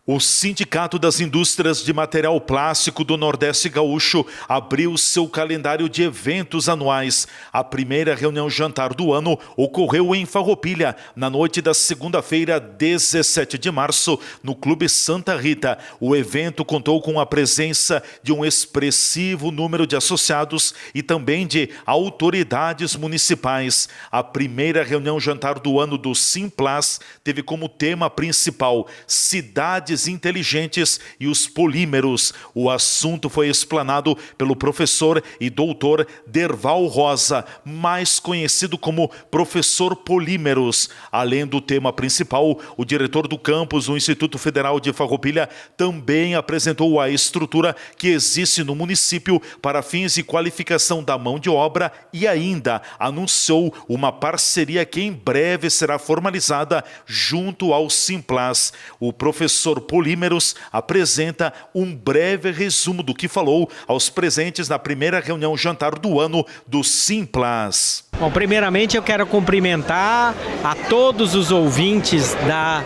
O Sindicato das Indústrias de Material Plástico do Nordeste Gaúcho abriu seu calendário de eventos anuais. A primeira reunião jantar do ano ocorreu em Farroupilha, na noite da segunda-feira, 17 de março, no Clube Santa Rita. O evento contou com a presença de um expressivo número de associados e também de autoridades municipais. A primeira reunião jantar do ano do Simplas teve como tema principal cidades inteligentes e os polímeros. O assunto foi explanado pelo professor e doutor Derval Rosa, mais conhecido como Professor Polímeros. Além do tema principal, o diretor do campus do Instituto Federal de Farroupilha também apresentou a estrutura que existe no município para fins de qualificação da mão de obra e ainda anunciou uma parceria que em breve será formalizada junto ao Simplas. O professor Polímeros apresenta um breve resumo do que falou aos presentes na primeira reunião jantar do ano do Simplas. Bom, primeiramente eu quero cumprimentar a todos os ouvintes da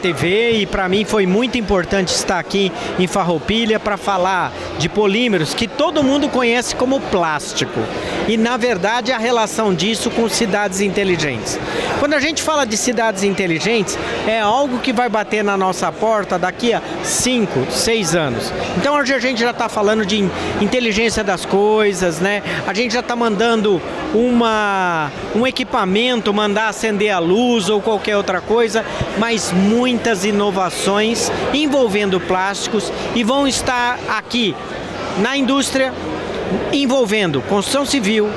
TV e para mim foi muito importante estar aqui em Farroupilha para falar de polímeros que todo mundo conhece como plástico e na verdade a relação disso com cidades inteligentes. Quando a gente fala de cidades inteligentes é algo que vai bater na nossa porta daqui a 5, 6 anos. Então hoje a gente já está falando de inteligência das coisas, né? A gente já está mandando um equipamento, mandar acender a luz ou qualquer outra coisa, mas muitas inovações envolvendo plásticos e vão estar aqui na indústria, envolvendo construção civil,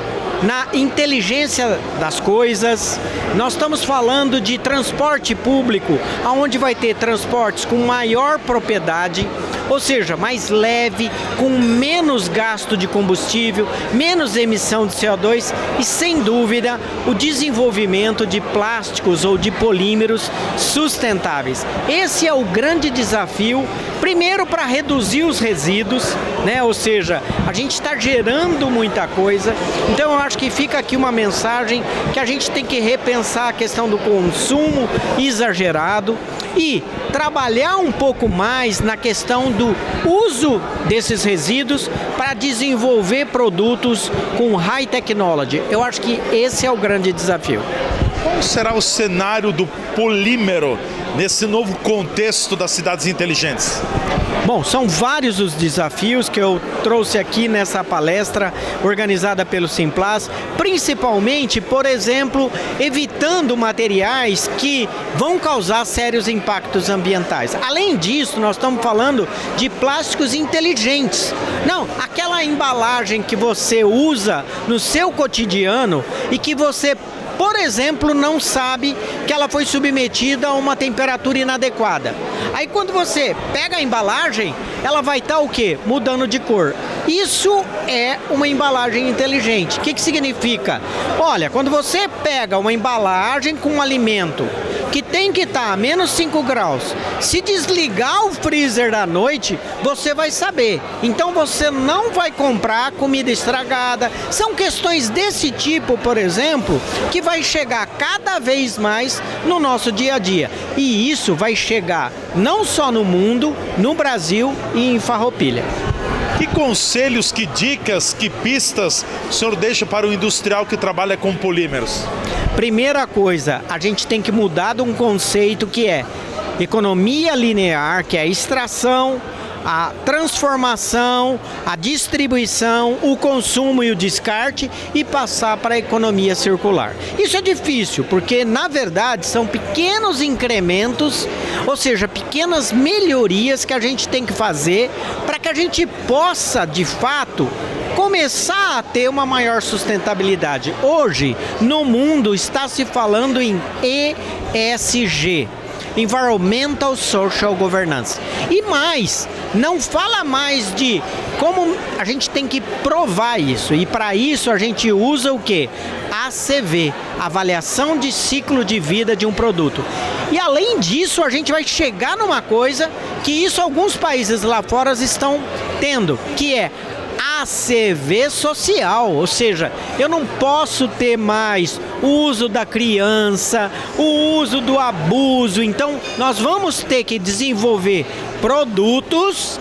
na inteligência das coisas. Nós estamos falando de transporte público, onde vai ter transportes com maior propriedade, ou seja, mais leve, com menos gasto de combustível, menos emissão de CO2 e, sem dúvida, o desenvolvimento de plásticos ou de polímeros sustentáveis. Esse é o grande desafio, primeiro para reduzir os resíduos, né? Ou seja, a gente está gerando muita coisa, então eu acho que fica aqui uma mensagem que a gente tem que repensar a questão do consumo exagerado e trabalhar um pouco mais na questão do uso desses resíduos para desenvolver produtos com high technology. Eu acho que esse é o grande desafio. Qual será o cenário do polímero nesse novo contexto das cidades inteligentes? Bom, são vários os desafios que eu trouxe aqui nessa palestra organizada pelo Simplas, principalmente, por exemplo, evitando materiais que vão causar sérios impactos ambientais. Além disso, nós estamos falando de plásticos inteligentes. Não, aquela embalagem que você usa no seu cotidiano e que você, por exemplo, não sabe que ela foi submetida a uma temperatura inadequada. Aí quando você pega a embalagem, ela vai estar o quê? Mudando de cor. Isso é uma embalagem inteligente. O que significa? Olha, quando você pega uma embalagem com um alimento que tem que estar a menos 5 graus, se desligar o freezer à noite, você vai saber. Então você não vai comprar comida estragada. São questões desse tipo, por exemplo, que vai chegar cada vez mais no nosso dia a dia. E isso vai chegar não só no mundo, no Brasil e em Farroupilha. Que conselhos, que dicas, que pistas o senhor deixa para o industrial que trabalha com polímeros? Primeira coisa, a gente tem que mudar de um conceito que é economia linear, que é a extração, a transformação, a distribuição, o consumo e o descarte e passar para a economia circular. Isso é difícil porque, na verdade, são pequenos incrementos, ou seja, pequenas melhorias que a gente tem que fazer para que a gente possa, de fato, começar a ter uma maior sustentabilidade. Hoje, no mundo, está se falando em ESG. Environmental Social Governance. E mais, não fala mais de como a gente tem que provar isso. E para isso a gente usa o quê? ACV, Avaliação de Ciclo de Vida de um Produto. E além disso, a gente vai chegar numa coisa que isso alguns países lá fora estão tendo, que é ACV social, ou seja, eu não posso ter mais o uso da criança, o uso do abuso. Então, nós vamos ter que desenvolver produtos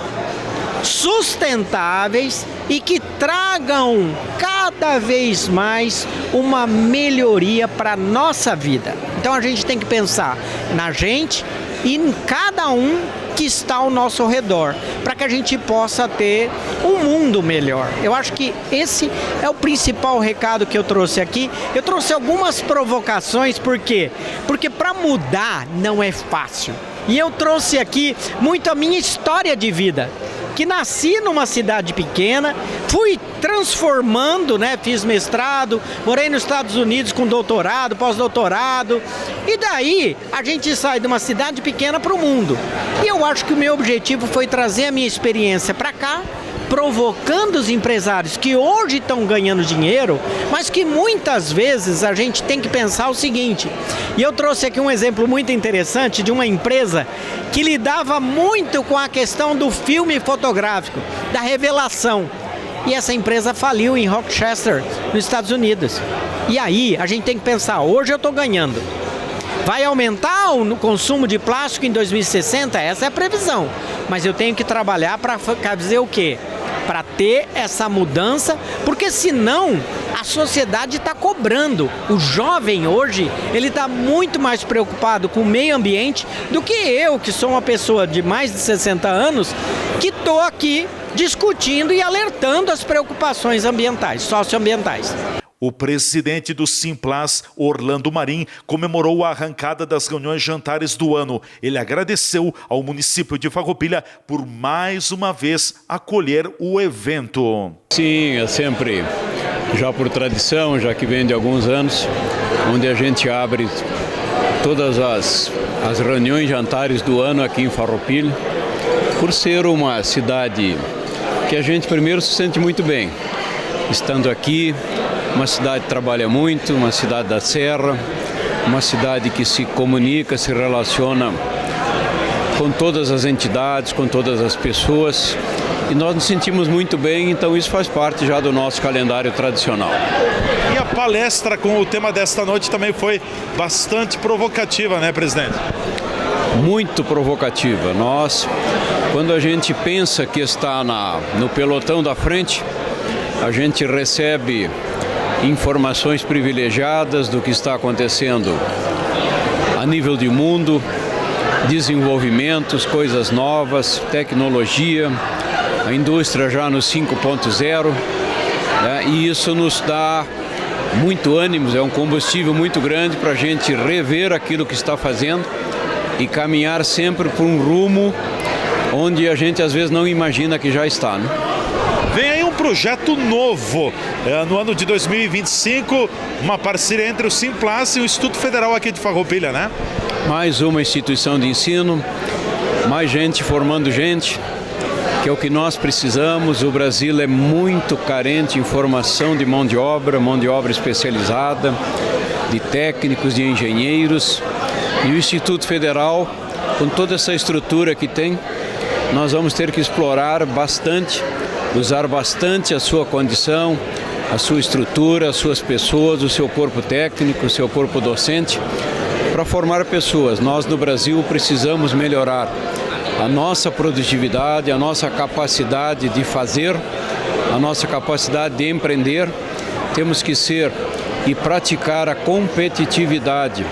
sustentáveis e que tragam cada vez mais uma melhoria para a nossa vida. Então, a gente tem que pensar na gente e em cada um que está ao nosso redor, para que a gente possa ter um mundo melhor. Eu acho que esse é o principal recado que eu trouxe aqui. Eu trouxe algumas provocações, por quê? Porque para mudar não é fácil. E eu trouxe aqui muito a minha história de vida, que nasci numa cidade pequena, fui transformando, né? Fiz mestrado, morei nos Estados Unidos com doutorado, pós-doutorado, e daí a gente sai de uma cidade pequena para o mundo. E eu acho que o meu objetivo foi trazer a minha experiência para cá, provocando os empresários que hoje estão ganhando dinheiro, mas que muitas vezes a gente tem que pensar o seguinte, e eu trouxe aqui um exemplo muito interessante de uma empresa que lidava muito com a questão do filme fotográfico, da revelação. E essa empresa faliu em Rochester, nos Estados Unidos. E aí a gente tem que pensar, hoje eu estou ganhando. Vai aumentar o consumo de plástico em 2060? Essa é a previsão. Mas eu tenho que trabalhar para fazer o quê? Para ter essa mudança, porque senão a sociedade está cobrando. O jovem hoje, ele está muito mais preocupado com o meio ambiente do que eu, que sou uma pessoa de mais de 60 anos, que estou aqui discutindo e alertando as preocupações ambientais, socioambientais. O presidente do Simplas, Orlando Marim, comemorou a arrancada das reuniões jantares do ano. Ele agradeceu ao município de Farroupilha por mais uma vez acolher o evento. Sim, é sempre, já por tradição, já que vem de alguns anos, onde a gente abre todas as reuniões jantares do ano aqui em Farroupilha, por ser uma cidade que a gente primeiro se sente muito bem, estando aqui. Uma cidade que trabalha muito, uma cidade da Serra, uma cidade que se comunica, se relaciona com todas as entidades, com todas as pessoas. E nós nos sentimos muito bem, então isso faz parte já do nosso calendário tradicional. E a palestra com o tema desta noite também foi bastante provocativa, né, presidente? Muito provocativa. Nós, quando a gente pensa que está no pelotão da frente, a gente recebe informações privilegiadas do que está acontecendo a nível de mundo, desenvolvimentos, coisas novas, tecnologia, a indústria já no 5.0, né? E isso nos dá muito ânimo, é um combustível muito grande para a gente rever aquilo que está fazendo e caminhar sempre por um rumo onde a gente às vezes não imagina que já está, né? Vem aí um projeto novo, no ano de 2025, uma parceria entre o Simplas e o Instituto Federal aqui de Farroupilha, né? Mais uma instituição de ensino, mais gente formando gente, que é o que nós precisamos. O Brasil é muito carente em formação de mão de obra especializada, de técnicos, de engenheiros. E o Instituto Federal, com toda essa estrutura que tem, nós vamos ter que explorar bastante, usar bastante a sua condição, a sua estrutura, as suas pessoas, o seu corpo técnico, o seu corpo docente, para formar pessoas. Nós no Brasil precisamos melhorar a nossa produtividade, a nossa capacidade de fazer, a nossa capacidade de empreender. Temos que ser e praticar a competitividade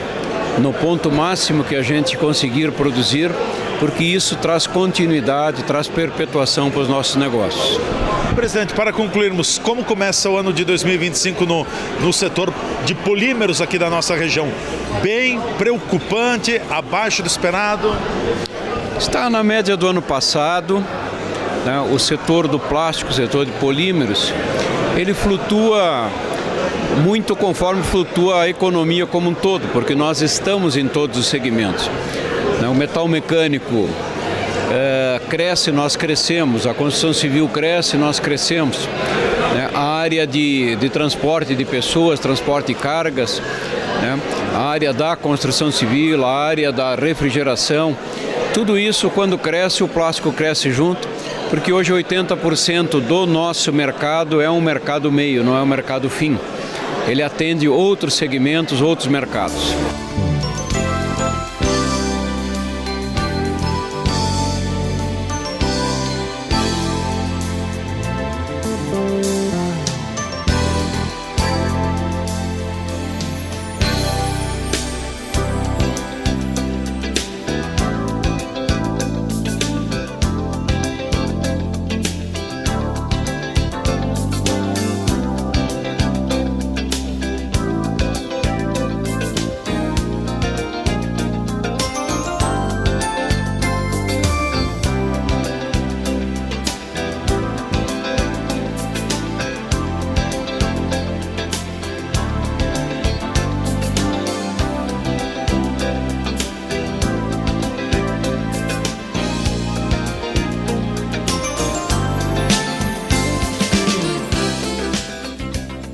no ponto máximo que a gente conseguir produzir, porque isso traz continuidade, traz perpetuação para os nossos negócios. Presidente, para concluirmos, como começa o ano de 2025 no setor de polímeros aqui da nossa região? Bem preocupante, abaixo do esperado? Está na média do ano passado, né? O setor do plástico, o setor de polímeros, ele flutua muito conforme flutua a economia como um todo, porque nós estamos em todos os segmentos. O metal mecânico cresce, nós crescemos, a construção civil cresce, nós crescemos. A área de transporte de pessoas, transporte de cargas, a área da construção civil, a área da refrigeração, tudo isso quando cresce, o plástico cresce junto, porque hoje 80% do nosso mercado é um mercado meio, não é um mercado fim. Ele atende outros segmentos, outros mercados.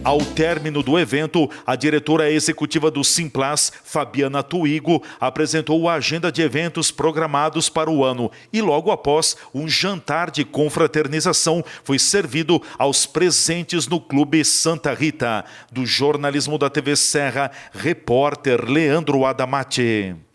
Ao término do evento, a diretora executiva do Simplas, Fabiana Tuigo, apresentou a agenda de eventos programados para o ano e logo após, um jantar de confraternização foi servido aos presentes no Clube Santa Rita. Do jornalismo da TV Serra, repórter Leandro Adamati.